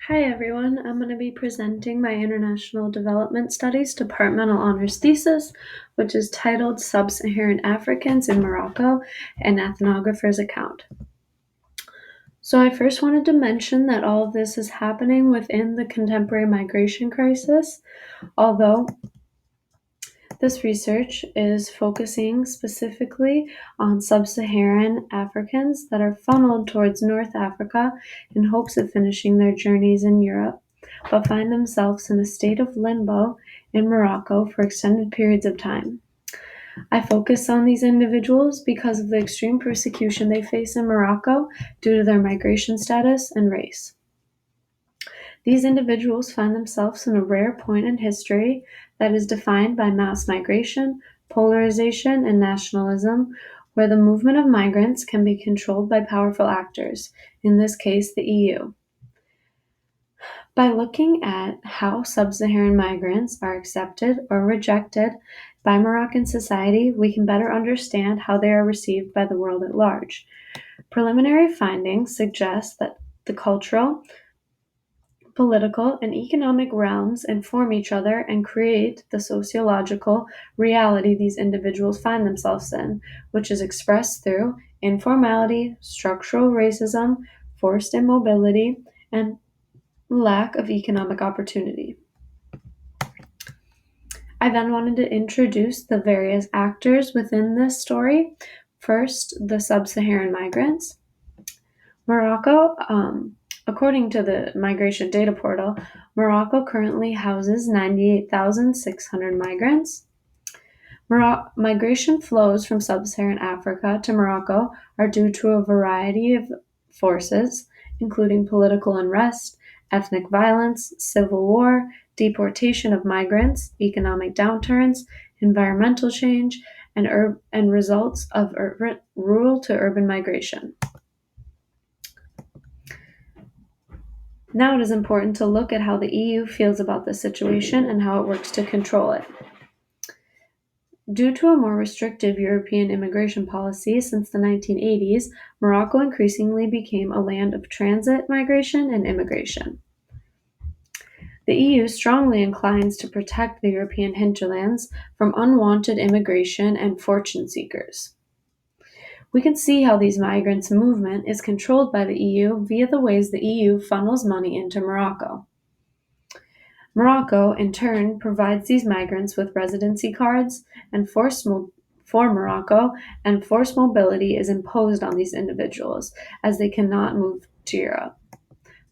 Hi everyone, I'm going to be presenting my International Development Studies Departmental Honors Thesis, which is titled Sub-Saharan Africans in Morocco, an Ethnographer's Account. So I first wanted to mention that all of this is happening within the contemporary migration crisis, although this research is focusing specifically on sub-Saharan Africans that are funneled towards North Africa in hopes of finishing their journeys in Europe, but find themselves in a state of limbo in Morocco for extended periods of time. I focus on these individuals because of the extreme persecution they face in Morocco due to their migration status and race. These individuals find themselves in a rare point in history that is defined by mass migration, polarization, and nationalism, where the movement of migrants can be controlled by powerful actors, in this case the EU. By looking at how sub-Saharan migrants are accepted or rejected by Moroccan society, we can better understand how they are received by the world at large. Preliminary findings suggest that the cultural, political, and economic realms inform each other and create the sociological reality these individuals find themselves in, which is expressed through informality, structural racism, forced immobility, and lack of economic opportunity. I then wanted to introduce the various actors within this story. First, the sub-Saharan migrants. Morocco, according to the Migration Data Portal, Morocco currently houses 98,600 migrants. Migration flows from sub-Saharan Africa to Morocco are due to a variety of forces, including political unrest, ethnic violence, civil war, deportation of migrants, economic downturns, environmental change, and results of rural to urban migration. Now it is important to look at how the EU feels about this situation and how it works to control it. Due to a more restrictive European immigration policy since the 1980s, Morocco increasingly became a land of transit migration and immigration. The EU strongly inclines to protect the European hinterlands from unwanted immigration and fortune seekers. We can see how these migrants' movement is controlled by the EU via the ways the EU funnels money into Morocco. Morocco, in turn, provides these migrants with residency cards and for Morocco, and forced mobility is imposed on these individuals as they cannot move to Europe.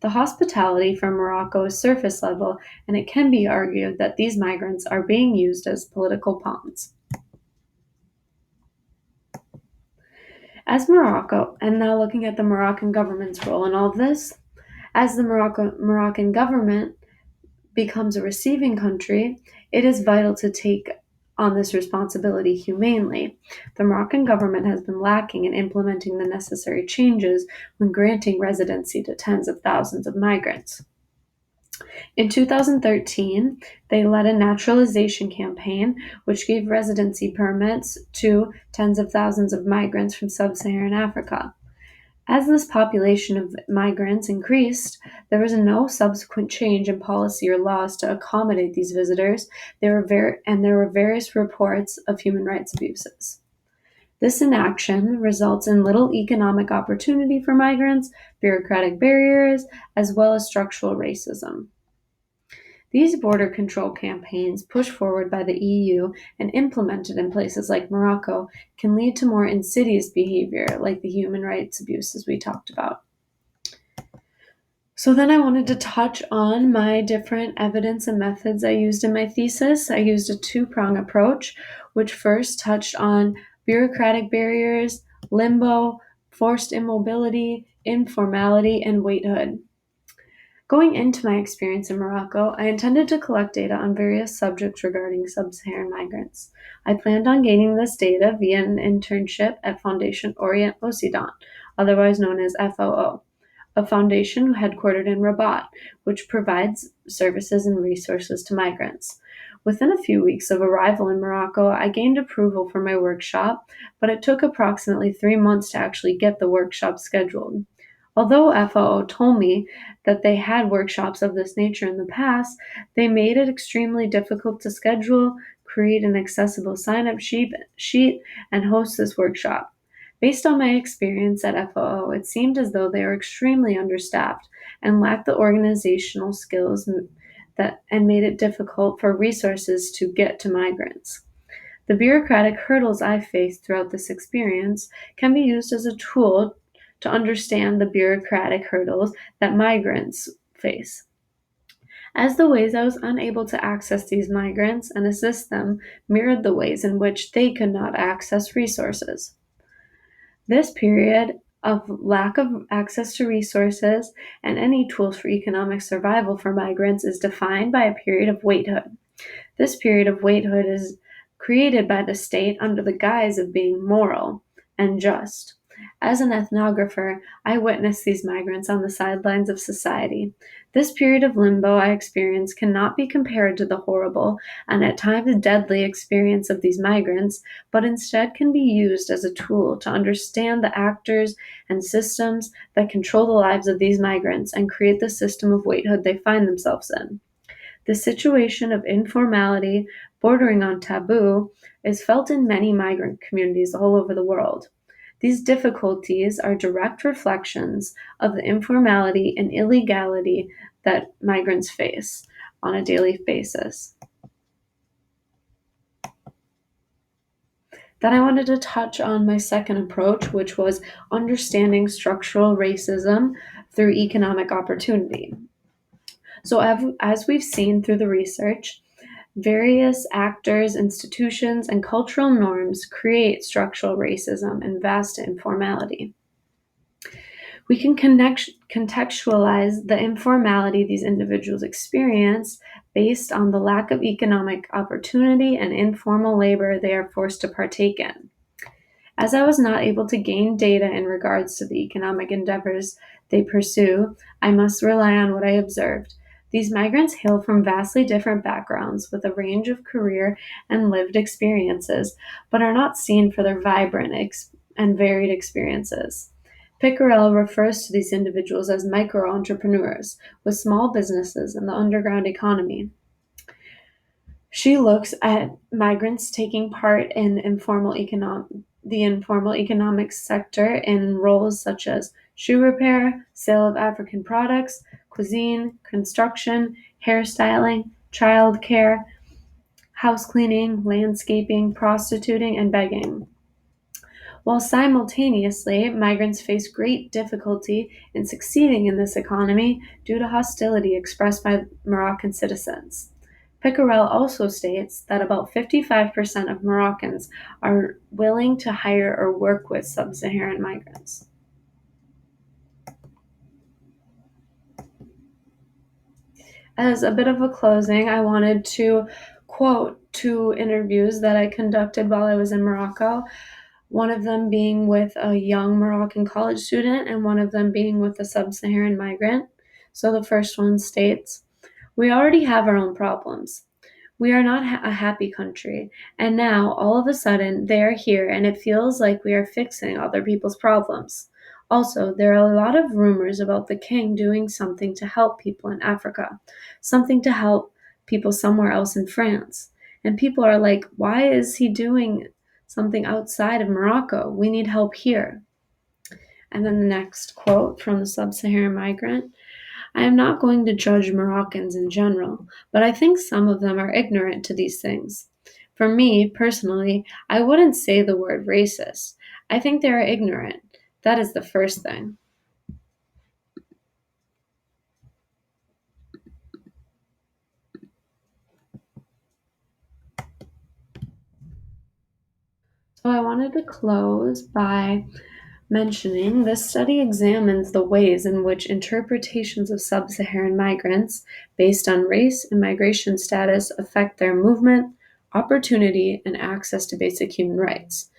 The hospitality from Morocco is surface level, and it can be argued that these migrants are being used as political pawns. As Morocco, and now looking at the Moroccan government's role in all of this, as the Moroccan government becomes a receiving country, it is vital to take on this responsibility humanely. The Moroccan government has been lacking in implementing the necessary changes when granting residency to tens of thousands of migrants. In 2013, they led a naturalization campaign which gave residency permits to tens of thousands of migrants from sub-Saharan Africa. As this population of migrants increased, there was no subsequent change in policy or laws to accommodate these visitors, there were various reports of human rights abuses. This inaction results in little economic opportunity for migrants, bureaucratic barriers, as well as structural racism. These border control campaigns, pushed forward by the EU and implemented in places like Morocco, can lead to more insidious behavior, like the human rights abuses we talked about. So then I wanted to touch on my different evidence and methods I used in my thesis. I used a two-prong approach, which first touched on bureaucratic barriers, limbo, forced immobility, informality, and waithood. Going into my experience in Morocco, I intended to collect data on various subjects regarding sub-Saharan migrants. I planned on gaining this data via an internship at Foundation Orient Occident, otherwise known as FOO, a foundation headquartered in Rabat, which provides services and resources to migrants. Within a few weeks of arrival in Morocco, I gained approval for my workshop, but it took approximately 3 months to actually get the workshop scheduled. Although FOO told me that they had workshops of this nature in the past, they made it extremely difficult to schedule, create an accessible sign-up sheet, and host this workshop. Based on my experience at FOO, it seemed as though they were extremely understaffed and lacked the organizational skills that and made it difficult for resources to get to migrants. The bureaucratic hurdles I faced throughout this experience can be used as a tool to understand the bureaucratic hurdles that migrants face. As the ways I was unable to access these migrants and assist them mirrored the ways in which they could not access resources. This period of lack of access to resources and any tools for economic survival for migrants is defined by a period of waithood. This period of waithood is created by the state under the guise of being moral and just. As an ethnographer, I witnessed these migrants on the sidelines of society. This period of limbo I experienced cannot be compared to the horrible and at times deadly experience of these migrants, but instead can be used as a tool to understand the actors and systems that control the lives of these migrants and create the system of waithood they find themselves in. The situation of informality, bordering on taboo, is felt in many migrant communities all over the world. These difficulties are direct reflections of the informality and illegality that migrants face on a daily basis. Then I wanted to touch on my second approach, which was understanding structural racism through economic opportunity. So, as we've seen through the research, various actors, institutions, and cultural norms create structural racism and vast informality. We can contextualize the informality these individuals experience based on the lack of economic opportunity and informal labor they are forced to partake in. As I was not able to gain data in regards to the economic endeavors they pursue, I must rely on what I observed. These migrants hail from vastly different backgrounds with a range of career and lived experiences, but are not seen for their vibrant and varied experiences. Piccarell refers to these individuals as micro-entrepreneurs with small businesses in the underground economy. She looks at migrants taking part in the informal economic sector in roles such as shoe repair, sale of African products, cuisine, construction, hairstyling, childcare, house cleaning, landscaping, prostituting, and begging. While simultaneously, migrants face great difficulty in succeeding in this economy due to hostility expressed by Moroccan citizens. Piccarell also states that about 55% of Moroccans are willing to hire or work with Sub-Saharan migrants. As a bit of a closing, I wanted to quote two interviews that I conducted while I was in Morocco, one of them being with a young Moroccan college student and one of them being with a Sub-Saharan migrant. So the first one states, "We already have our own problems. We are not a happy country, and now, all of a sudden, they are here and it feels like we are fixing other people's problems. Also, there are a lot of rumors about the king doing something to help people in Africa, something to help people somewhere else in France. And people are like, why is he doing something outside of Morocco? We need help here." And then the next quote from the Sub-Saharan migrant, "I am not going to judge Moroccans in general, but I think some of them are ignorant to these things. For me, personally, I wouldn't say the word racist. I think they are ignorant. That is the first thing." So I wanted to close by mentioning this study examines the ways in which interpretations of Sub-Saharan migrants based on race and migration status affect their movement, opportunity, and access to basic human rights.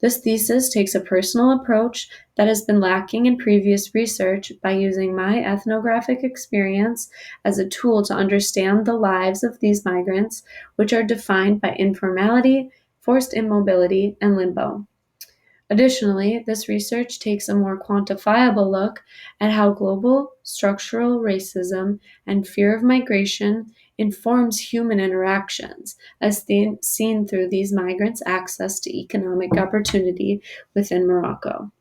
This thesis takes a personal approach that has been lacking in previous research by using my ethnographic experience as a tool to understand the lives of these migrants, which are defined by informality, forced immobility, and limbo. Additionally, this research takes a more quantifiable look at how global structural racism and fear of migration informs human interactions, as seen through these migrants' access to economic opportunity within Morocco.